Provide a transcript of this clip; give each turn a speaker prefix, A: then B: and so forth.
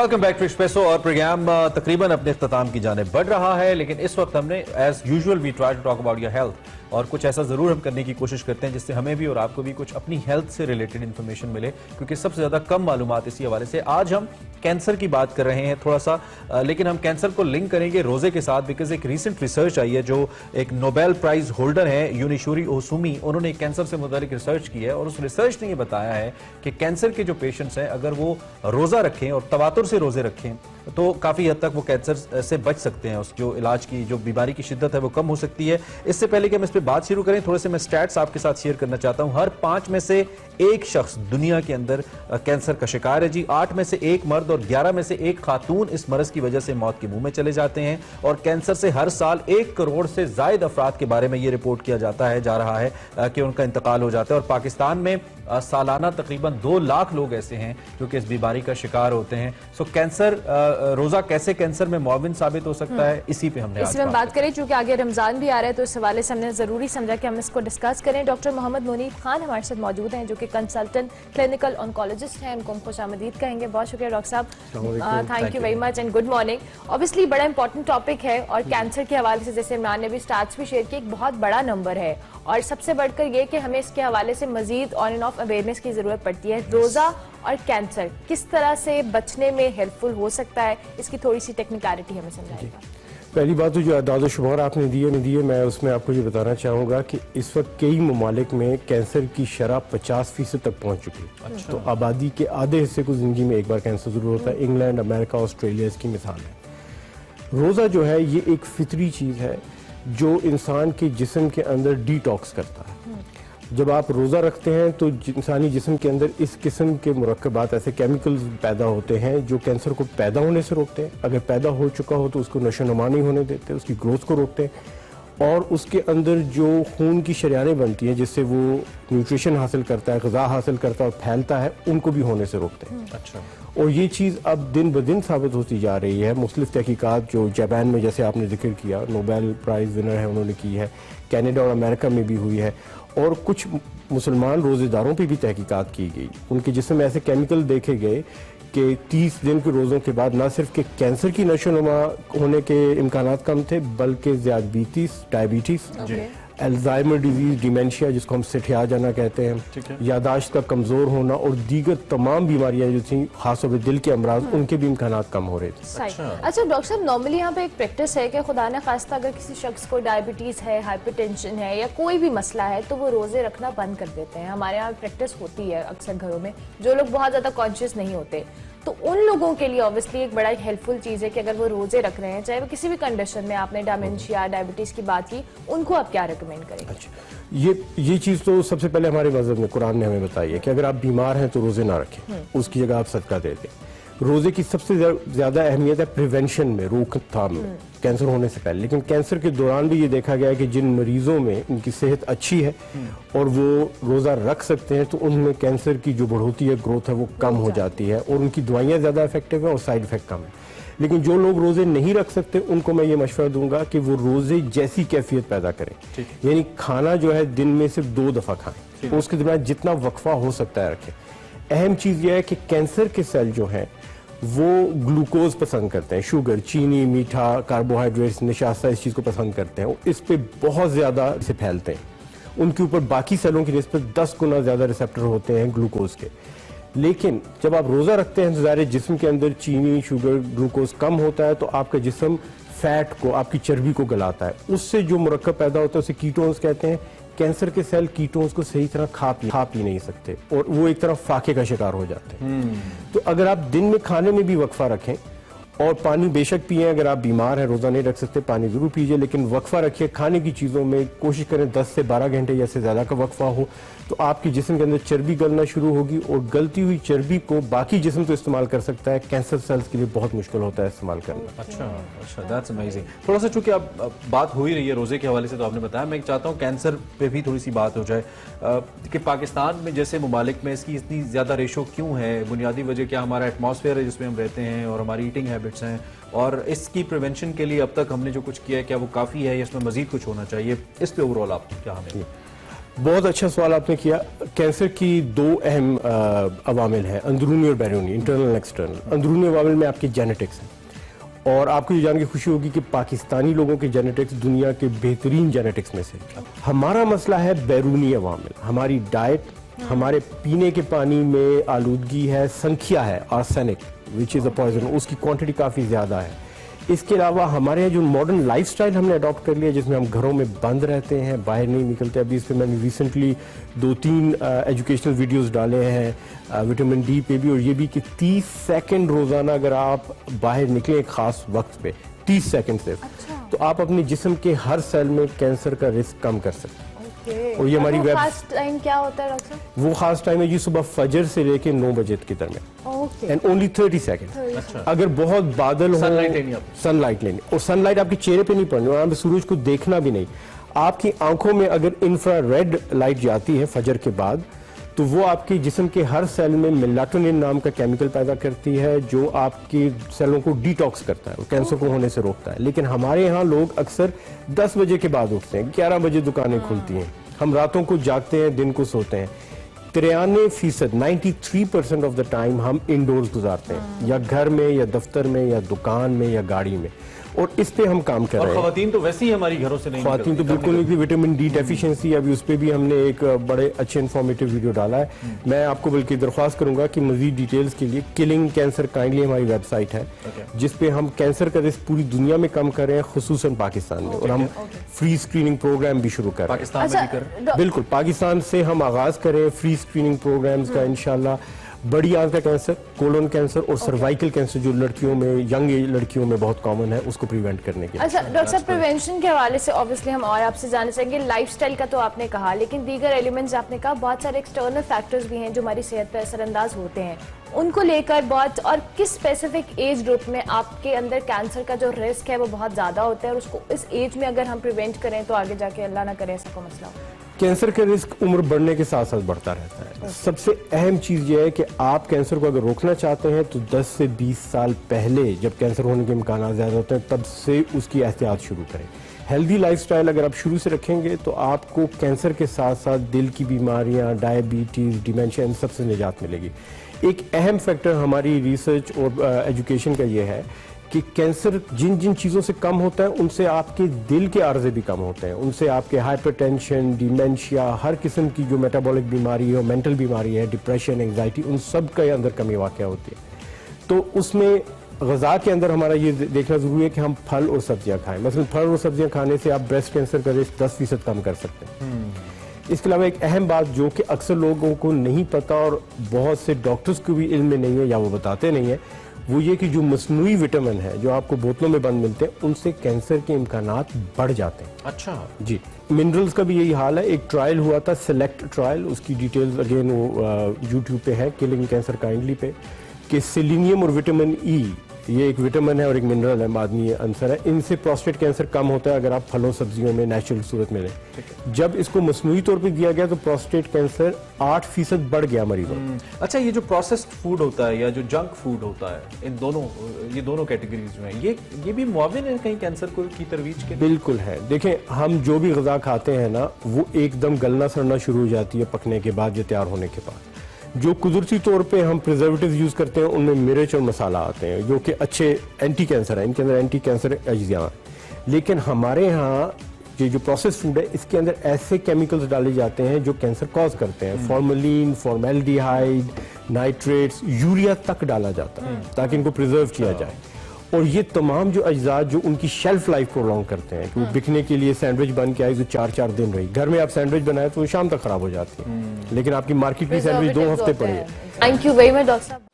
A: Welcome back to espresso. और program तकरीबन अपने इख्तिताम की जानिब बढ़ रहा है, लेकिन इस वक्त हमने as usual we try to talk about your health और कुछ ऐसा ज़रूर हम करने की कोशिश करते हैं जिससे हमें भी और आपको भी कुछ अपनी हेल्थ से रिलेटेड इन्फॉर्मेशन मिले, क्योंकि सबसे ज़्यादा कम मालूमात इसी हवाले से। आज हम कैंसर की बात कर रहे हैं थोड़ा सा, लेकिन हम कैंसर को लिंक करेंगे रोज़े के साथ, बिकॉज एक रीसेंट रिसर्च आई है जो एक नोबेल प्राइज़ होल्डर है यूनिशुरी ओसुमी, उन्होंने कैंसर से मुतालिक रिसर्च की है और उस रिसर्च ने ये बताया है कि कैंसर के जो पेशेंट्स हैं अगर वो रोज़ा रखें और तवातुर से रोज़े रखें तो काफ़ी हद तक वो कैंसर से बच सकते हैं। उस जो इलाज की जो बीमारी की शिद्दत है वो कम हो सकती है। इससे पहले कि हम इस पर बात शुरू करें, थोड़े से मैं स्टैट्स आपके साथ शेयर करना चाहता हूं। हर 5 में से 1 शख्स दुनिया के अंदर कैंसर का शिकार है जी। 8 में से 1 मर्द और 11 में से 1 खातून इस मरज की वजह से मौत के मुंह में चले जाते हैं। और कैंसर से हर साल 1 करोड़ से जायद अफराद के बारे में ये रिपोर्ट किया जा रहा है कि उनका इंतकाल हो जाता है। और पाकिस्तान में सालाना तकरीबन 2 लाख लोग ऐसे हैं जो कि इस बीमारी का शिकार होते हैं। सो कैंसर, रोजा कैसे कैंसर में मुआविन साबित हो सकता है, इसी पे हमने आज
B: बात करें। चूंकि आगे रमजान भी आ रहा है तो इस हवाले से हमने जरूरी समझा कि हम इसको डिस्कस करें। डॉक्टर मोहम्मद मुनीब खान हमारे साथ मौजूद हैं जो कि कंसल्टेंट क्लिनिकल ऑन्कोलॉजिस्ट हैं। उनको हम खुशामदीद कहेंगे। बहुत शुक्रिया डॉक्टर साहब, thank you very much and good morning. Obviously बड़ा इंपॉर्टेंट टॉपिक है और कैंसर के हवाले से जैसे इमरान ने भी स्टार्ट्स भी शेयर किए, एक बहुत बड़ा नंबर है और सबसे बढ़कर ये कि हमें इसके हवाले से मजीद ऑन एंड ऑफ अवेयरनेस की जरूरत पड़ती है। रोजा और कैंसर किस तरह से बचने में हेल्पफुल हो सकता है, इसकी थोड़ी सी टेक्निकलिटी हमें समझाइएगा।
C: पहली बात तो जो अदाद शुमार आपने दिए मैं उसमें आपको ये बताना चाहूँगा कि इस वक्त कई ममालिक में कैंसर की शरह 50% तक पहुँच चुकी है। अच्छा। तो आबादी के आधे हिस्से को ज़िंदगी में एक बार कैंसर ज़रूर होता है। इंग्लैंड, अमेरिका, ऑस्ट्रेलिया इसकी मिसाल है। रोज़ा जो है ये एक फितरी चीज़ है जो इंसान के जिस्म के अंदर डिटॉक्स करता है। जब आप रोज़ा रखते हैं तो इंसानी जिस्म के अंदर इस किस्म के मुरक्कबात, ऐसे केमिकल्स पैदा होते हैं जो कैंसर को पैदा होने से रोकते हैं। अगर पैदा हो चुका हो तो उसको नशोनुमा नहीं होने देते, उसकी ग्रोथ को रोकते हैं। और उसके अंदर जो खून की शरियानें बनती हैं जिससे वो न्यूट्रिशन हासिल करता है, ग़िज़ा हासिल करता है और फैलता है, उनको भी होने से रोकते हैं। अच्छा। और ये चीज़ अब दिन ब दिन साबित होती जा रही है। मुख्तलिफ तहकीकात जो जापान में, जैसे आपने जिक्र किया, नोबेल प्राइज़ विनर है, उन्होंने की है, कनाडा और अमेरिका में भी हुई है। और कुछ मुसलमान रोज़ेदारों पे भी तहकीकात की गई। उनके जिस्म में ऐसे केमिकल देखे गए कि 30 दिन के रोज़ों के बाद न सिर्फ कि कैंसर की नशोनुमा होने के इम्कानात कम थे, बल्कि डायबिटीज़, अल्जाइमर डिजीज़, डिमेंशिया जिसको हम सेठिया जाना कहते हैं, यादाश्त का कमज़ोर होना और दीगर तमाम बीमारियां जो थी, खासतौर पर दिल के अमराज, उनके भी इम्कानात कम हो रहे थे।
B: अच्छा डॉक्टर साहब, नॉर्मली यहाँ पे एक प्रैक्टिस है कि खुदा न खास्ता अगर किसी शख्स को डायबिटीज़ है, हाइपरटेंशन है या कोई भी मसला है तो वो रोज़े रखना बंद कर देते हैं। हमारे यहाँ प्रैक्टिस होती है अक्सर घरों में, जो लोग बहुत ज़्यादा कॉन्शियस नहीं होते। तो उन लोगों के लिए ऑब्वियसली एक बड़ा हेल्पफुल चीज़ है कि अगर वो रोज़े रख रहे हैं, चाहे वो किसी भी कंडीशन में, आपने डायमेंशिया, डायबिटीज़ की बात की, उनको आप क्या रिकमेंड करेंगे?
C: अच्छा, ये चीज़ तो सबसे पहले हमारे मज़हब में, कुरान ने हमें बताई है कि अगर आप बीमार हैं तो रोज़े ना रखें, उसकी जगह आप सदका दे दें। रोज़े की सबसे ज़्यादा अहमियत है प्रिवेंशन में, रोकथाम में, कैंसर होने से पहले। लेकिन कैंसर के दौरान भी ये देखा गया है कि जिन मरीजों में उनकी सेहत अच्छी है और वो रोज़ा रख सकते हैं तो उनमें कैंसर की जो बढ़ोतरी है, ग्रोथ है, वो कम हो जाती है और उनकी दवाइयाँ ज़्यादा इफेक्टिव है और साइड इफेक्ट कम है। लेकिन जो लोग रोज़े नहीं रख सकते उनको मैं ये मशवरा दूंगा कि वो रोज़े जैसी कैफियत पैदा करें, यानी खाना जो है दिन में सिर्फ 2 दफ़ा खाएं, उसके दरमियान जितना वक्फा हो सकता है रखें। अहम चीज़ यह है कि कैंसर के सेल जो हैं वो ग्लूकोज पसंद करते हैं, शुगर, चीनी, मीठा, कार्बोहाइड्रेट्स, नशास्ता, इस चीज़ को पसंद करते हैं। इस पे बहुत ज़्यादा से फैलते हैं। उनके ऊपर बाकी सेलों की निस्बत 10 गुना ज़्यादा रिसेप्टर होते हैं ग्लूकोज के। लेकिन जब आप रोज़ा रखते हैं तो ज़ाहिर जिस्म के अंदर चीनी, शुगर, ग्लूकोज कम होता है तो आपका जिस्म फैट को, आपकी चर्बी को गलाता है। उससे जो मुरक्कब पैदा होता है उसे कीटोन्स कहते हैं। कैंसर के सेल कीटोन्स को सही तरह खा पी नहीं सकते और वो एक तरह फाके का शिकार हो जाते हैं। तो अगर आप दिन में खाने में भी वक्फा रखें और पानी बेशक पिए, अगर आप बीमार हैं, रोज़ा नहीं रख सकते, पानी ज़रूर पीजिए, लेकिन वक्फा रखिए। खाने की चीज़ों में कोशिश करें 10 से 12 घंटे या से ज़्यादा का वक्फा हो, तो आपके जिस्म के अंदर चर्बी गलना शुरू होगी और गलती हुई चर्बी को बाकी जिस्म तो इस्तेमाल कर सकता है, कैंसर सेल्स के लिए बहुत मुश्किल होता है इस्तेमाल करना।
A: अच्छा, दैट्स अमेजिंग। थोड़ा सा चूंकि अब बात हो ही रही है रोज़े के हवाले से, तो आपने बताया, मैं चाहता हूँ कैंसर पे भी थोड़ी सी बात हो जाए कि पाकिस्तान में जैसे ममालिक में इसकी इतनी ज़्यादा रेशो क्यों है? बुनियादी वजह क्या हमारा एटमॉस्फेयर है जिसमें हम रहते हैं और हमारी ईटिंग हैबिट्स हैं, और इसकी प्रिवेंशन के लिए अब तक हमने जो कुछ किया है क्या वो काफ़ी है या इसमें मज़ीद कुछ होना चाहिए? इस पे ओवरऑल आप क्या हमें?
C: بہت اچھا سوال آپ نے کیا. کینسر کی دو اہم عوامل ہیں, اندرونی اور بیرونی, انٹرنل اور ایکسٹرنل. اندرونی عوامل میں آپ کے جینیٹکس ہیں, اور آپ کو یہ جان کے خوشی ہوگی کہ پاکستانی لوگوں کے جینیٹکس دنیا کے بہترین جینیٹکس میں سے. ہمارا مسئلہ ہے بیرونی عوامل, ہماری ڈائٹ, ہمارے پینے کے پانی میں آلودگی ہے, سنکھیا ہے, آرسینک وچ از اے پوائزن, اس کی کوانٹٹی کافی زیادہ ہے. اس کے علاوہ ہمارے جو ماڈرن لائف سٹائل ہم نے اڈاپٹ کر لیا, جس میں ہم گھروں میں بند رہتے ہیں, باہر نہیں نکلتے. ابھی اس پہ میں نے ریسنٹلی 2-3 ایجوکیشنل ویڈیوز ڈالے ہیں وٹامن ڈی پہ بھی, اور یہ بھی کہ 30 سیکنڈ روزانہ اگر آپ باہر نکلیں ایک خاص وقت پہ 30 سیکنڈ صرف, تو آپ اپنے جسم کے ہر سیل میں کینسر کا رسک کم کر سکتے ہیں. اور یہ ہماری ویب
B: خاص ٹائم کیا ہوتا ہے ڈاکٹر صاحب؟
C: وہ خاص ٹائم ہے جی صبح فجر سے لے کے 9 بجے کے درمیان, اینڈ اونلی 30 سیکنڈ. اگر بہت بادل ہو, سن لائٹ لینی, اور سن لائٹ آپ کے چہرے پہ نہیں پڑنی, اور آپ سورج کو دیکھنا بھی نہیں. آپ کی آنکھوں میں اگر انفرا ریڈ لائٹ جاتی ہے فجر کے بعد, تو وہ آپ کے جسم کے ہر سیل میں میلاٹونن نام کا کیمیکل پیدا کرتی ہے, جو آپ کی سیلوں کو ڈیٹاکس کرتا ہے, وہ کینسر کو ہونے سے روکتا ہے. لیکن ہمارے ہاں لوگ اکثر 10 بجے کے بعد اٹھتے ہیں, 11 بجے دکانیں کھلتی ہیں, ہم راتوں کو جاگتے ہیں, دن کو سوتے ہیں. 93% 93% آف دا ٹائم ہم انڈورز گزارتے ہیں, یا گھر میں, یا دفتر میں, یا دکان میں, یا گاڑی میں, اور اس پہ ہم کام کر رہے ہیں.
A: اور خواتین تو ویسے ہی ہماری گھروں سے نہیں نکلتی.
C: خواتین تو بالکل نہیں, وٹامن ڈی ڈیفیشنسی, ابھی اس پہ بھی ہم نے ایک بڑے اچھے انفارمیٹیو ویڈیو ڈالا ہے. میں آپ کو بلکہ درخواست کروں گا کہ مزید ڈیٹیلز کے لیے کلنگ کینسر کائنڈلی ہماری ویب سائٹ ہے, جس پہ ہم کینسر کا رسک پوری دنیا میں کم کر رہے ہیں, خصوصاً پاکستان میں, اور ہم فری اسکریننگ پروگرام بھی شروع کر رہے ہیں.
A: پاکستان میں بھی کر,
C: بالکل پاکستان سے ہم آغاز کریں فری اسکریننگ پروگرامز کا انشاءاللہ. بڑی آنت کا کینسر, کولون کینسر, اور سروائکل کینسر جو لڑکیوں میں, ینگ ایج لڑکیوں میں بہت کامن ہے, اس کو پریونٹ کرنے کے لیے.
B: اچھا ڈاکٹر صاحب, پریونشن کے حوالے سے obviously ہم اور آپ سے جاننا چاہیں گے. لائف سٹائل کا تو آپ نے کہا, لیکن دیگر ایلیمنٹس آپ نے کہا, بہت سارے ایکسٹرنل فیکٹرز بھی ہیں جو ہماری صحت پہ اثر انداز ہوتے ہیں, ان کو لے کر بہت, اور کس اسپیسیفک ایج گروپ میں آپ کے اندر کینسر کا جو رسک ہے وہ بہت زیادہ ہوتا ہے, اور اس کو اس ایج میں اگر ہم پریونٹ کریں تو آگے جا کے اللہ نہ کرے ایسا کوئی مسئلہ ہو؟
C: کینسر کا رسک عمر بڑھنے کے ساتھ ساتھ بڑھتا رہتا ہے. سب سے اہم چیز یہ ہے کہ آپ کینسر کو اگر روکنا چاہتے ہیں تو 10 سے 20 سال پہلے, جب کینسر ہونے کے امکانات زیادہ ہوتے ہیں, تب سے اس کی احتیاط شروع کریں. ہیلدی لائف سٹائل اگر آپ شروع سے رکھیں گے تو آپ کو کینسر کے ساتھ ساتھ دل کی بیماریاں, ڈائبٹیز, ڈیمینشیا, ان سب سے نجات ملے گی. ایک اہم فیکٹر ہماری ریسرچ اور ایجوکیشن کا یہ ہے کہ کینسر جن جن چیزوں سے کم ہوتا ہے, ان سے آپ کے دل کے عارضے بھی کم ہوتے ہیں, ان سے آپ کے ہائپر ٹینشن, ڈیمینشیا, ہر قسم کی جو میٹابولک بیماری ہے, مینٹل بیماری ہے, ڈپریشن, انگزائٹی, ان سب کا اندر کمی واقع ہوتی ہے. تو اس میں غذا کے اندر ہمارا یہ دیکھنا ضروری ہے کہ ہم پھل اور سبزیاں کھائیں. مثلا پھل اور سبزیاں کھانے سے آپ بریسٹ کینسر کا رسک 10% کم کر سکتے ہیں. اس کے علاوہ ایک اہم بات جو کہ اکثر لوگوں کو نہیں پتا, اور بہت سے ڈاکٹرز کو بھی علم میں نہیں ہے یا وہ بتاتے نہیں ہیں, وہ یہ کہ جو مصنوعی وٹامن ہے جو آپ کو بوتلوں میں بند ملتے ہیں, ان سے کینسر کے امکانات بڑھ جاتے ہیں.
A: اچھا
C: جی, منرلز کا بھی یہی حال ہے. ایک ٹرائل ہوا تھا, سلیکٹ ٹرائل, اس کی ڈیٹیلز اگین وہ یوٹیوب پہ ہے, کلنگ کینسر کائنڈلی پہ, کہ سیلینیم اور وٹامن ای, یہ ایک وٹامن ہے اور ایک منرل ہے, معدنی عنصر ہے, ان سے پروسٹیٹ کینسر کم ہوتا ہے اگر آپ پھلوں سبزیوں میں نیچرل صورت میں لیں. جب اس کو مصنوعی طور پہ دیا گیا تو پروسٹیٹ کینسر 8% بڑھ گیا مریضوں.
A: اچھا, یہ جو پروسیسڈ فوڈ ہوتا ہے یا جو جنک فوڈ ہوتا ہے, ان دونوں, یہ دونوں کیٹیگریز جو ہیں, یہ بھی معاون ہے کہیں کینسر کو کی ترویج کے؟
C: بالکل ہے. دیکھیں, ہم جو بھی غذا کھاتے ہیں نا, وہ ایک دم گلنا سڑنا شروع ہو جاتی ہے پکنے کے بعد یا تیار ہونے کے بعد. جو قدرتی طور پہ ہم پریزرویٹیوز یوز کرتے ہیں ان میں مرچ اور مسالہ آتے ہیں جو کہ اچھے اینٹی کینسر ہیں, ان کے اندر اینٹی کینسر اجزاء ہیں. لیکن ہمارے ہاں یہ جو پروسیس فوڈ ہے, اس کے اندر ایسے کیمیکلز ڈالے جاتے ہیں جو کینسر کاز کرتے ہیں. فارملین, فارمیلڈیہائڈ, نائٹریٹس, یوریا تک ڈالا جاتا ہے تاکہ ان کو پریزرو کیا جائے. اور یہ تمام جو اجزاء جو ان کی شیلف لائف پرولونگ کرتے ہیں, کہ وہ بکنے کے لیے سینڈوچ بن کے آئی تو 4 دن رہی. گھر میں آپ سینڈوچ بنائے تو وہ شام تک خراب ہو جاتی ہے, لیکن آپ کی مارکیٹ کی سینڈوچ 2 ہفتے پڑی ہے.
B: Thank you very much doctor صاحب.